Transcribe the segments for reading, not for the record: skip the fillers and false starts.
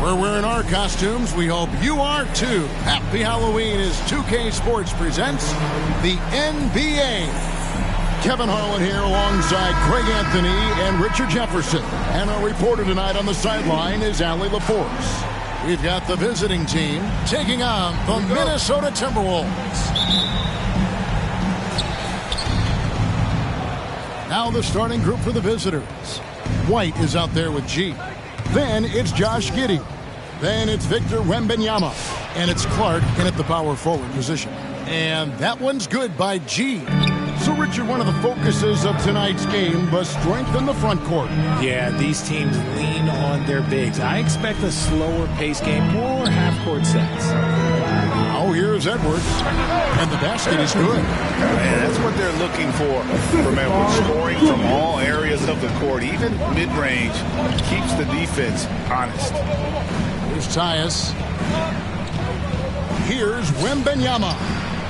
We're wearing our costumes. We hope you are too. Happy Halloween as 2K Sports presents the NBA. Kevin Harlan here alongside Craig Anthony and Richard Jefferson. And our reporter tonight on the sideline is Allie LaForce. We've got the visiting team taking on the Minnesota Timberwolves. Now the starting group for the visitors. White is out there with G. Then it's Josh Giddey. Then it's Victor Wembanyama. And it's Clark in at the power forward position. And that one's good by G. So, Richard, one of the focuses of tonight's game was strength in the front court. Yeah, these teams lean on their bigs. I expect a slower pace game, more half-court sets. Now here's Edwards. And the basket is good. Man, that's what they're looking for from Edwards. Scoring from all areas of the court, even mid-range, keeps the defense honest. Here's Tyus. Here's Wembanyama.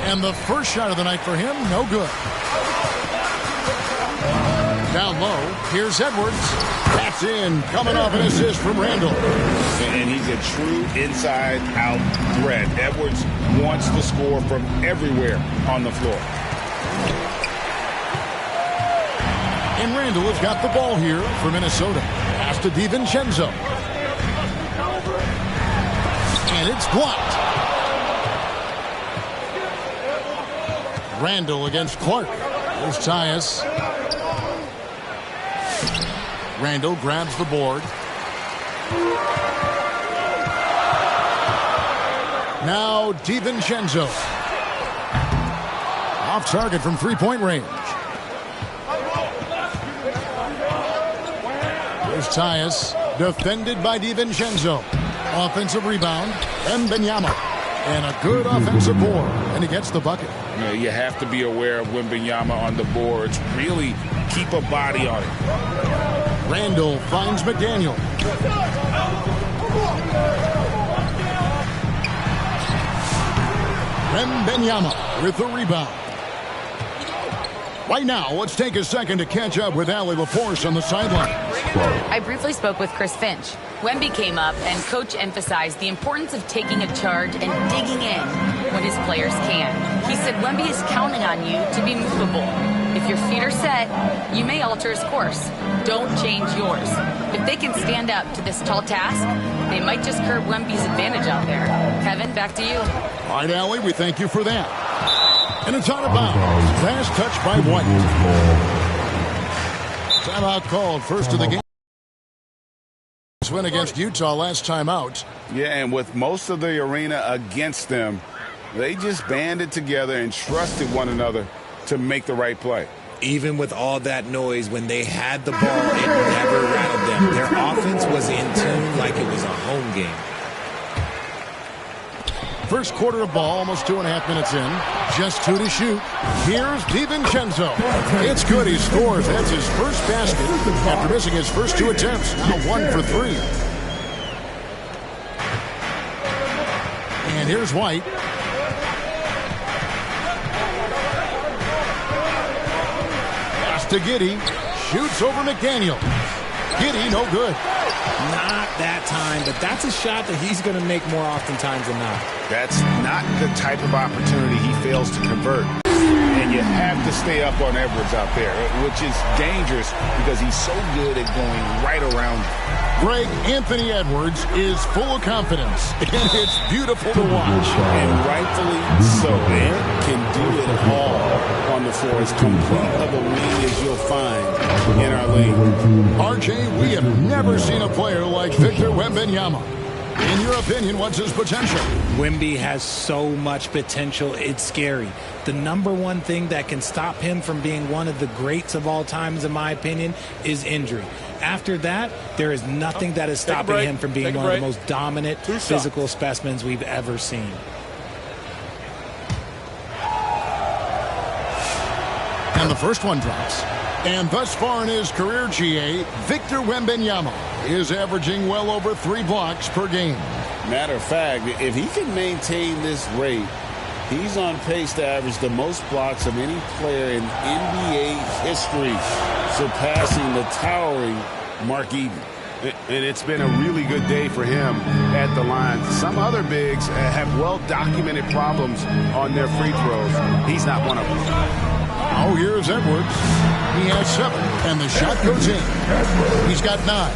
And the first shot of the night for him, no good. Down low, here's Edwards. That's in, coming off an assist from Randall. And he's a true inside-out threat. Edwards wants to score from everywhere on the floor. And Randall has got the ball here for Minnesota. Pass to DiVincenzo. And it's blocked. Randall against Clark. Here's Tyus. Randall grabs the board. Now DiVincenzo. Off target from three-point range. Here's Tyus. Defended by DiVincenzo. Offensive rebound. Wembanyama. And a good offensive board. And he gets the bucket. You have to be aware of Wembanyama on the boards. Really keep a body on it. Randall finds McDaniel. Wembanyama with the rebound. Right now, let's take a second to catch up with Allie LaForce on the sideline. I briefly spoke with Chris Finch. Wemby came up, and Coach emphasized the importance of taking a charge and digging in when his players can. He said Wemby is counting on you to be movable. If your feet are set, you may alter his course. Don't change yours. If they can stand up to this tall task, they might just curb Wemby's advantage out there. Kevin, back to you. All right, Allie, we thank you for that. And it's out of bounds. Last touch by White. Timeout called. First of the game. Win against Utah last time out. Yeah, and with most of the arena against them, they just banded together and trusted one another to make the right play. Even with all that noise, when they had the ball, it never rattled them. Their offense was in tune like it was a home game. First quarter of ball, almost 2.5 minutes in. Just 2 to shoot. Here's DiVincenzo. It's good. He scores. That's his first basket after missing his first 2 attempts. Now 1 for 3. And here's White. Pass to Giddey. Shoots over McDaniel. Giddey, no good. Not that time, but that's a shot that he's going to make more oftentimes than not. That's not the type of opportunity he fails to convert. And you have to stay up on Edwards out there, which is dangerous because he's so good at going right around you. Greg Anthony Edwards is full of confidence, and it's beautiful to watch. And rightfully so. And can do it all on the floor. As complete of a wing as you'll find in our league. RJ, we have never seen a player like Victor Wembanyama. In your opinion, what's his potential? Wemby has so much potential, it's scary. The number one thing that can stop him from being one of the greats of all times, in my opinion, is injury. After that, there is nothing that is stopping him from being one of the most dominant physical specimens we've ever seen. And the first one drops. And thus far in his career, GA, Victor Wembanyama is averaging well over 3 blocks per game. Matter of fact, if he can maintain this rate, he's on pace to average the most blocks of any player in NBA history, surpassing the towering Mark Eaton. And it's been a really good day for him at the line. Some other bigs have well-documented problems on their free throws. He's not one of them. Oh, here's Edwards. He has 7, and the shot goes in. He's got 9.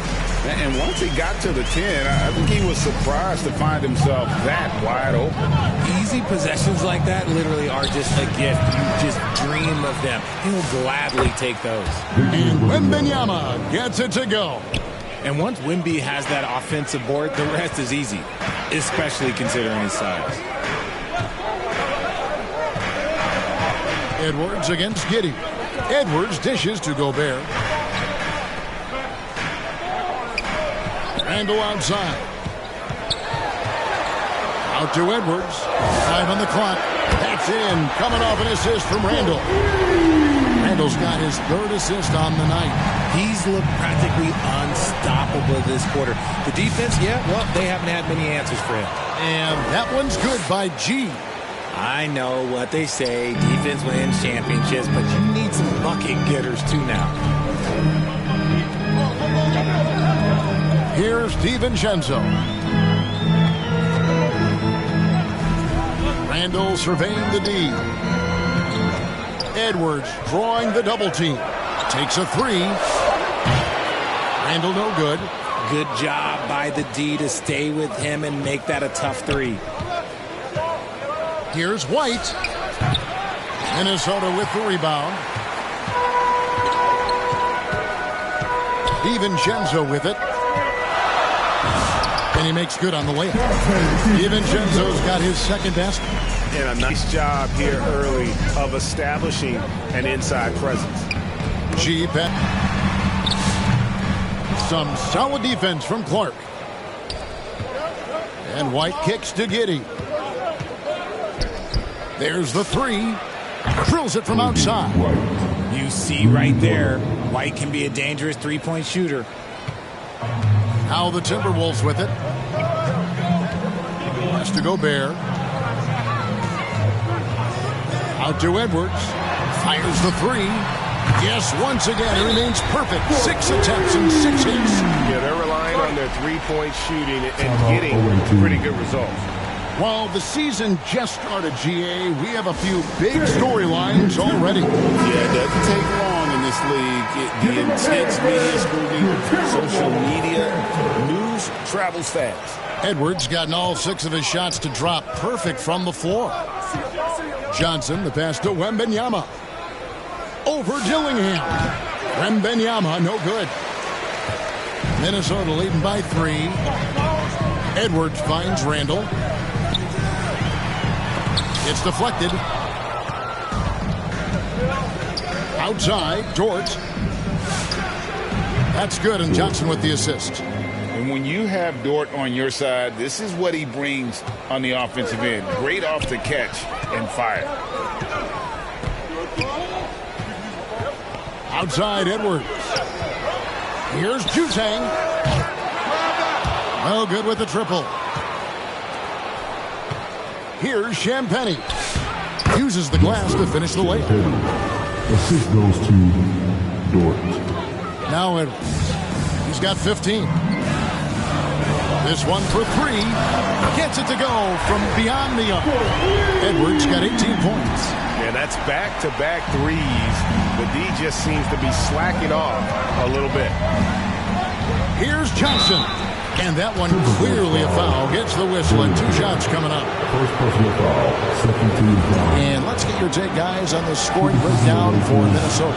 And once he got to the 10, I think he was surprised to find himself that wide open. Easy possessions like that literally are just a gift. You just dream of them. He'll gladly take those. And Wembanyama gets it to go. And once Wemby has that offensive board, the rest is easy, especially considering his size. Edwards against Giddey. Edwards dishes to Gobert. Randall outside. Out to Edwards. 5 on the clock. That's in. Coming off an assist from Randall. Randall's got his 3rd assist on the night. He's looked practically unstoppable this quarter. The defense, yeah, well, they haven't had many answers for him. And that one's good by G. I know what they say, defense wins championships, but you need some bucket getters too now. Here's DiVincenzo. Randall surveying the D. Edwards drawing the double team. Takes a 3. Randall no good. Good job by the D to stay with him and make that a tough 3. Here's White. Minnesota with the rebound. DiVincenzo with it. And he makes good on the layup. DiVincenzo's got his 2nd basket. And a nice job here early of establishing an inside presence. G-Pet. Some solid defense from Clark. And White kicks to Giddey. There's the 3. Drills it from outside. You see right there, White can be a dangerous 3-point shooter. Now the Timberwolves with it. Has to Gobert. Out to Edwards. Fires the 3. Yes, once again, it remains perfect. 6 attempts and 6 hits. Yeah, they're relying on their 3-point shooting and getting pretty good results. While the season just started, GA, we have a few big storylines already. Yeah, it doesn't take long in this league. The intense media scrutiny, social media, news travels fast. Edwards gotten all 6 of his shots to drop perfect from the floor. Johnson, the pass to Wembanyama. Over Dillingham. Wembanyama, no good. Minnesota leading by 3. Edwards finds Randall. It's deflected. Outside, Dort. That's good, and Johnson with the assist. And when you have Dort on your side, this is what he brings on the offensive end. Great off the catch and fire. Outside, Edwards. Here's Jutang. Well, good with the triple. Here's Champagny. Uses the glass to finish the layup. Assist goes to Dort. Now Edwards. He's got 15. This one for 3. Gets it to go from beyond the arc. Edwards got 18 points. Yeah, that's back-to-back threes. The D just seems to be slacking off a little bit. Here's Johnson. And that one clearly a foul. Gets the whistle and 2 shots coming up. First personal foul, 2nd team foul. And let's get your take, guys, on the scoring breakdown for Minnesota.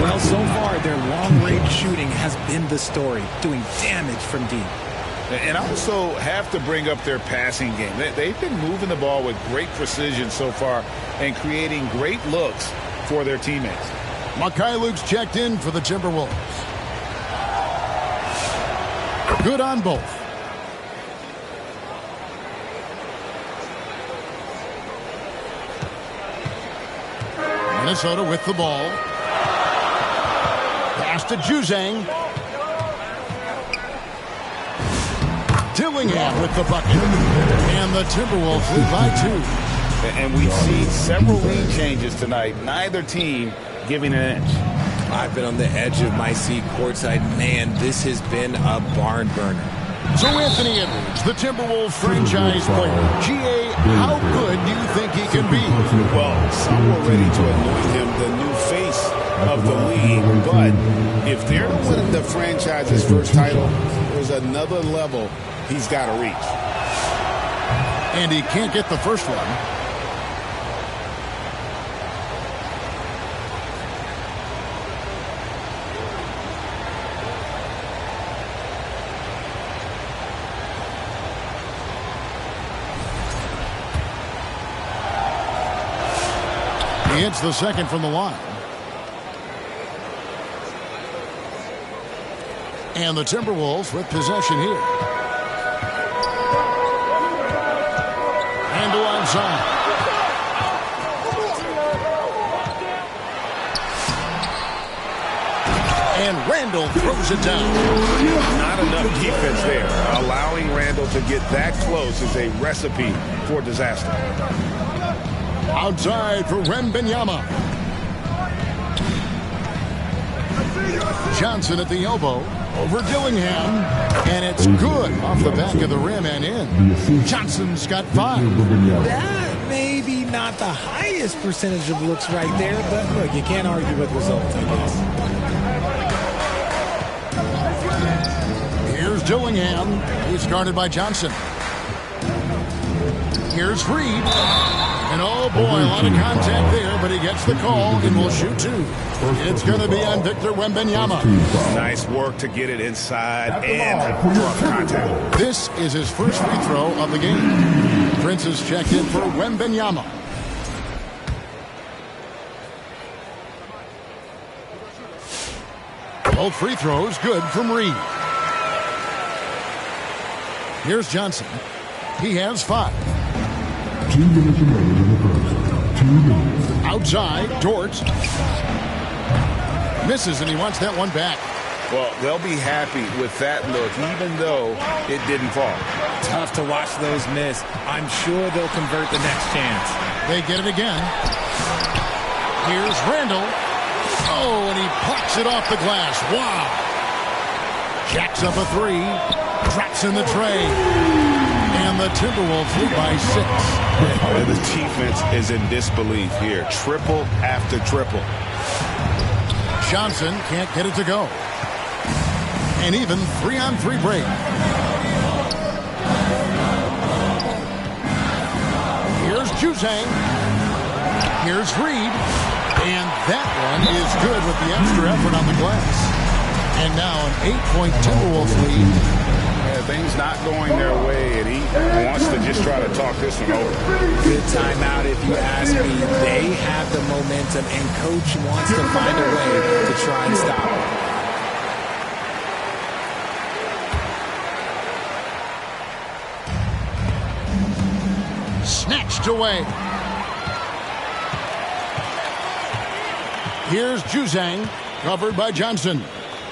Well, so far, their long-range shooting has been the story, doing damage from deep. And I also have to bring up their passing game. They've been moving the ball with great precision so far and creating great looks for their teammates. Luke's checked in for the Timberwolves. Good on both. Minnesota with the ball. Pass to Juzang. Dillingham with the bucket. And the Timberwolves lead by 2. And we've seen several lead changes tonight. Neither team giving an inch. I've been on the edge of my seat courtside. Man, this has been a barn burner. So Anthony Edwards, the Timberwolves franchise player. G.A., how good do you think he can be? Well, some were ready to anoint him the new face of the league, but if they're to win the franchise's first title, there's another level he's got to reach. And he can't get the first one. He hits the second from the line. And the Timberwolves with possession here. Randle outside. And Randle throws it down. Not enough defense there. Allowing Randle to get that close is a recipe for disaster. Outside for Wembanyama. Johnson at the elbow. Over Dillingham. And it's good off the back of the rim and in. Johnson's got 5. That may be not the highest percentage of looks right there, but look, you can't argue with results, I guess. Here's Dillingham. He's guarded by Johnson. Here's Reed. And oh boy, a lot of contact there, but he gets the call and will shoot 2. It's going to be on Victor Wembanyama. Nice work to get it inside and draw contact. This is his first free throw of the game. Prince is checked in for Wembanyama. Both free throws good from Reed. Here's Johnson. He has 5. 2 minutes remaining in the first. 2 minutes. Outside, Dort. Misses, and he wants that one back. Well, they'll be happy with that look, even though it didn't fall. Tough to watch those miss. I'm sure they'll convert the next chance. They get it again. Here's Randle. Oh, and he plucks it off the glass. Wow. Jacks up a 3. Drops in the tray. And the Timberwolves lead by 6. The defense is in disbelief here. Triple after triple. Johnson can't get it to go. And even 3-on-3 break. Here's Juzang. Here's Reed. And that one is good with the extra effort on the glass. And now an 8-point Timberwolves lead. Things not going their way, and he wants to just try to talk this one over. Good timeout if you ask me. They have the momentum, and Coach wants to find a way to try and stop it. Snatched away. Here's Juzang, covered by Johnson.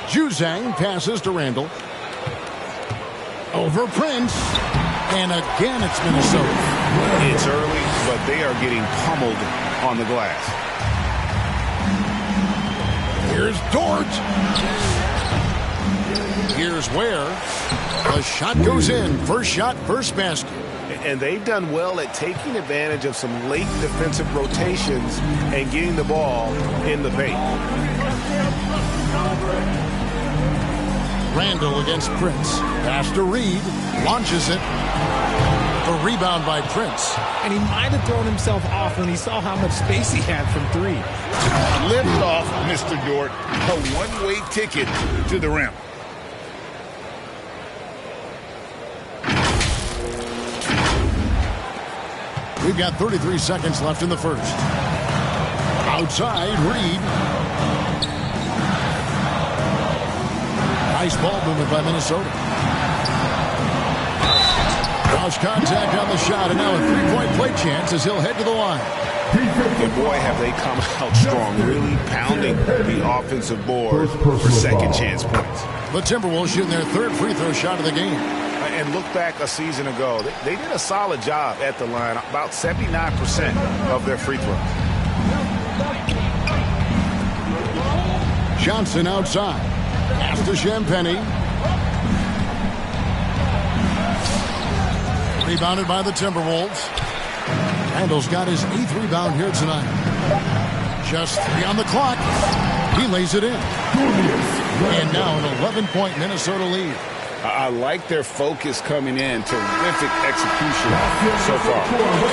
Juzang passes to Randle. Over Prince. And again, it's Minnesota. It's early, but they are getting pummeled on the glass. Here's Dort. Here's Ware. The shot goes in. First shot, first basket. And they've done well at taking advantage of some late defensive rotations and getting the ball in the paint. Randle against Prince. Pass to Reed. Launches it. A rebound by Prince. And he might have thrown himself off when he saw how much space he had from 3. Lift off, Mr. Dort. A one-way ticket to the rim. We've got 33 seconds left in the first. Outside, Reed. Nice ball movement by Minnesota. Cross contact on the shot, and now a 3-point play chance as he'll head to the line. And boy, have they come out strong, really pounding the offensive board for second chance points. The Timberwolves shooting their 3rd free throw shot of the game. And look back a season ago, they did a solid job at the line, about 79% of their free throws. Johnson outside. Pass to Champagny. Rebounded by the Timberwolves. Randall's got his 8th rebound here tonight. Just 3 on the clock. He lays it in. And now an 11-point Minnesota lead. I like their focus coming in. Terrific execution so far.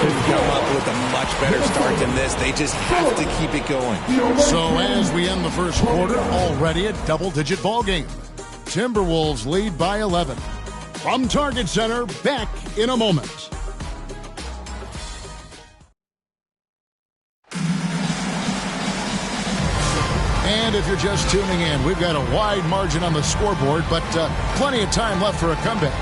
Couldn't come up with a much better start than this. They just have to keep it going. So as we end the first quarter, already a double-digit ball game. Timberwolves lead by 11. From Target Center, back in a moment. And if you're just tuning in, we've got a wide margin on the scoreboard, but plenty of time left for a comeback.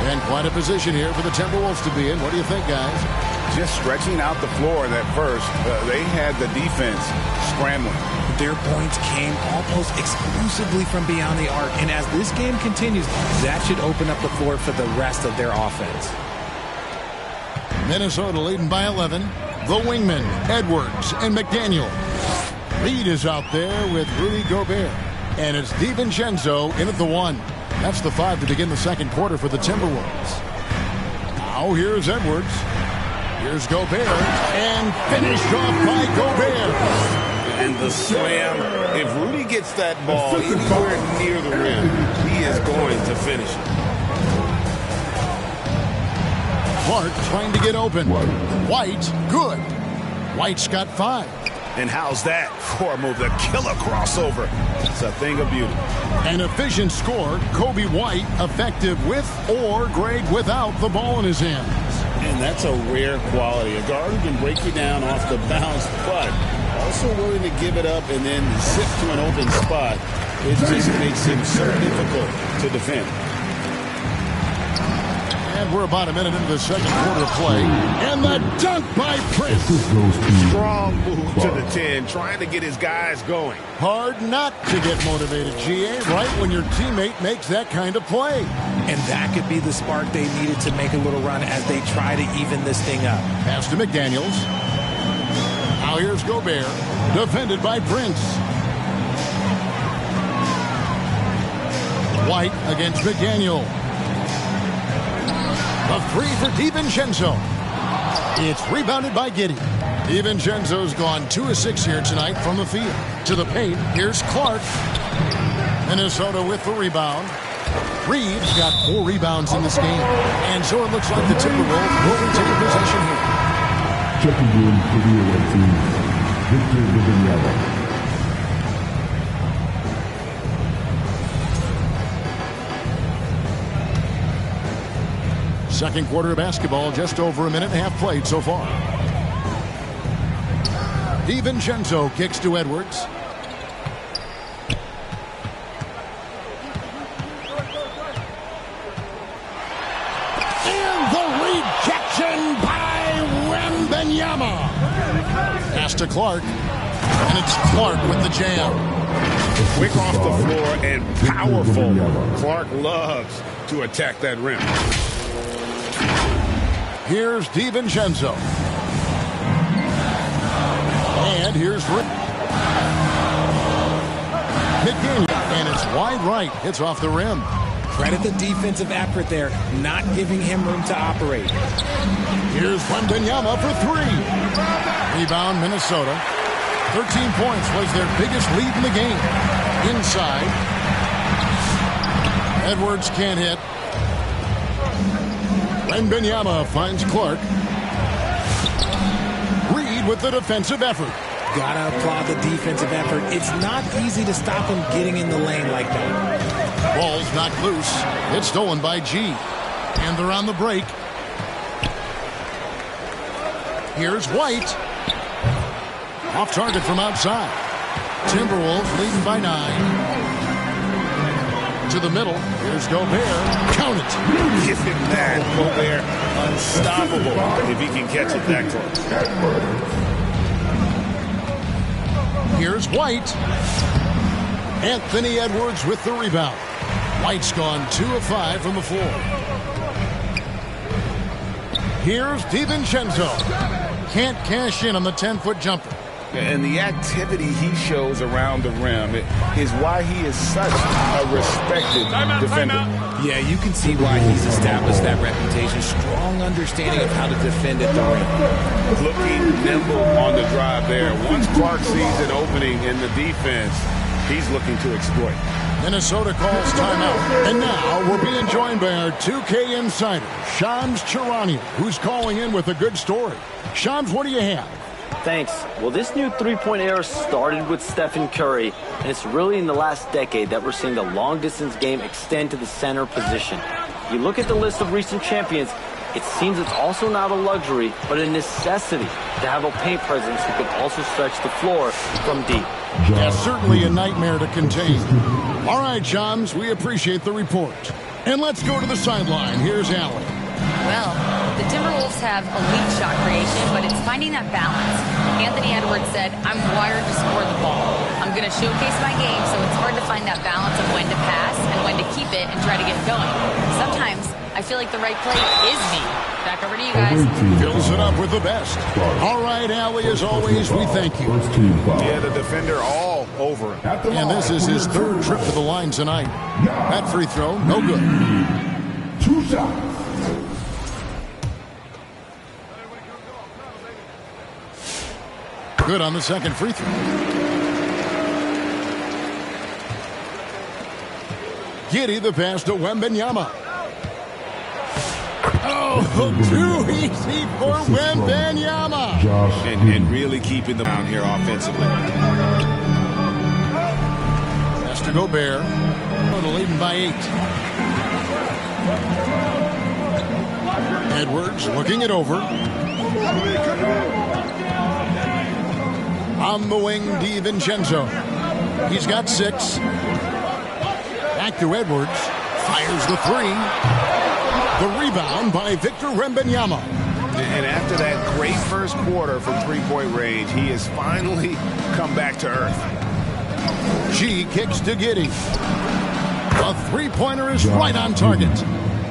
And quite a position here for the Timberwolves to be in. What do you think, guys? Just stretching out the floor in that first. They had the defense scrambling. Their points came almost exclusively from beyond the arc. And as this game continues, that should open up the floor for the rest of their offense. Minnesota leading by 11. The wingmen, Edwards and McDaniel. Reed is out there with Rudy Gobert. And it's DiVincenzo in at the 1. That's the 5 to begin the second quarter for the Timberwolves. Now here's Edwards. Here's Gobert. And finished off by Gobert. And the slam. If Rudy gets that ball anywhere near the rim, he is going to finish it. Clark trying to get open. White, good. White's got 5. And how's that for a move? The killer crossover. It's a thing of beauty. An efficient score. Kobe White effective with or great without the ball in his hands. And that's a rare quality. A guard who can break you down off the bounce, but also willing to give it up and then zip to an open spot. It just makes him so difficult to defend. And we're about a minute into the second quarter of play. And the dunk by Prince. Strong move to the 10, trying to get his guys going. Hard not to get motivated, GA, right when your teammate makes that kind of play. And that could be the spark they needed to make a little run as they try to even this thing up. Pass to McDaniels. Now here's Gobert, defended by Prince. White against McDaniel. A 3 for DiVincenzo. It's rebounded by Giddey. DiVincenzo's gone 2 of 6 here tonight from the field. To the paint, here's Clark. Minnesota with the rebound. Reeves got 4 rebounds in this game. And so it looks like the Timberwolves will retain possession here. Checking in for the away team, Victor Wembanyama. Second quarter of basketball, just over a minute and a half played so far. DiVincenzo kicks to Edwards. And the rejection by Wembanyama. Pass to Clark. And it's Clark with the jam. Quick off the floor and powerful. Clark loves to attack that rim. Here's DiVincenzo. And here's McDaniel. And it's wide right. Hits off the rim. Credit the defensive effort there, not giving him room to operate. Here's Wembanyama for 3. Rebound, Minnesota. 13 points was their biggest lead in the game. Inside. Edwards can't hit. Wembanyama finds Clark. Reed with the defensive effort. Gotta applaud the defensive effort. It's not easy to stop him getting in the lane like that. Ball's knocked loose. It's stolen by G. And they're on the break. Here's White. Off target from outside. Timberwolves leading by 9. To the middle. Here's Gobert. Count it. Give him that. Gobert unstoppable if he can catch it that close. Here's White. Anthony Edwards with the rebound. White's gone 2 of 5 from the floor. Here's DiVincenzo. Can't cash in on the 10-foot jumper. And the activity he shows around the rim is why he is such a respected defender. Yeah, you can see why he's established that reputation. Strong understanding of how to defend at the rim. Looking nimble on the drive there. Once Clark sees an opening in the defense, he's looking to exploit. Minnesota calls timeout. And now we're being joined by our 2K insider, Shams Charania, who's calling in with a good story. Shams, what do you have? Thanks. Well, this new three-point era started with Stephen Curry, and it's really in the last decade that we're seeing the long-distance game extend to the center position. You look at the list of recent champions, it seems it's also not a luxury, but a necessity to have a paint presence who can also stretch the floor from deep. Yeah, certainly a nightmare to contain. All right, Shams, we appreciate the report. And let's go to the sideline. Here's Allie. Well, the Timberwolves have elite shot creation, but it's finding that balance. Anthony Edwards said, I'm wired to score the ball. I'm going to showcase my game, so it's hard to find that balance of when to pass and when to keep it and try to get going. Sometimes I feel like the right play is me. Back over to you guys. Fills it up with the best. All right, Allie, as always, we thank you. Yeah, the defender all over him. And this is his third trip to the line tonight. That free throw, no good. 2 shots. Good on the second free throw. Giddey the pass to Wembanyama. Oh, too easy for Wembanyama. And really keeping them down here offensively. Pass to Gobert. Leading by 8. Edwards looking it over. On the wing, DiVincenzo. He's got 6. Back to Edwards. Fires the 3. The rebound by Victor Wembanyama. And after that great first quarter from three-point range, he has finally come back to earth. G kicks to Giddey. A three-pointer is right on target.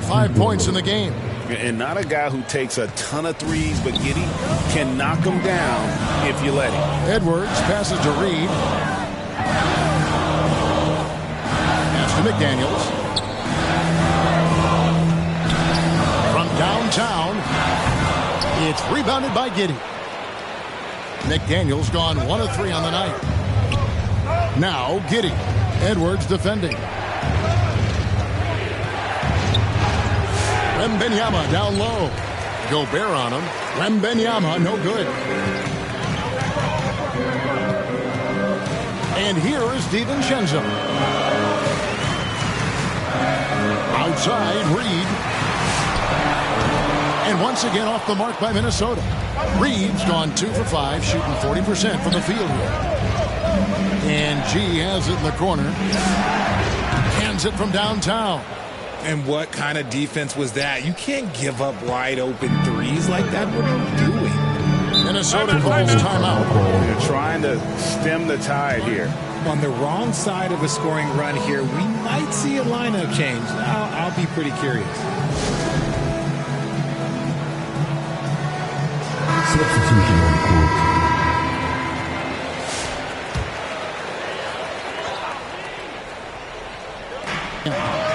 5 points in the game. And not a guy who takes a ton of threes, but Giddey can knock them down if you let him. Edwards passes to Reed. Pass to McDaniels. From downtown, it's rebounded by Giddey. McDaniels gone 1 of 3 on the night. Now Giddey. Edwards defending. Wembanyama down low. Gobert on him. Wembanyama, no good. And here is DiVincenzo. Outside, Reed. And once again off the mark by Minnesota. Reed's gone 2 for 5, shooting 40% from the field here. And G has it in the corner. Hands it from downtown. And what kind of defense was that? You can't give up wide open threes like that. What are you doing? Minnesota calls timeout. They're trying to stem the tide here. On the wrong side of a scoring run here, we might see a lineup change. I'll be pretty curious. Substitution on the court.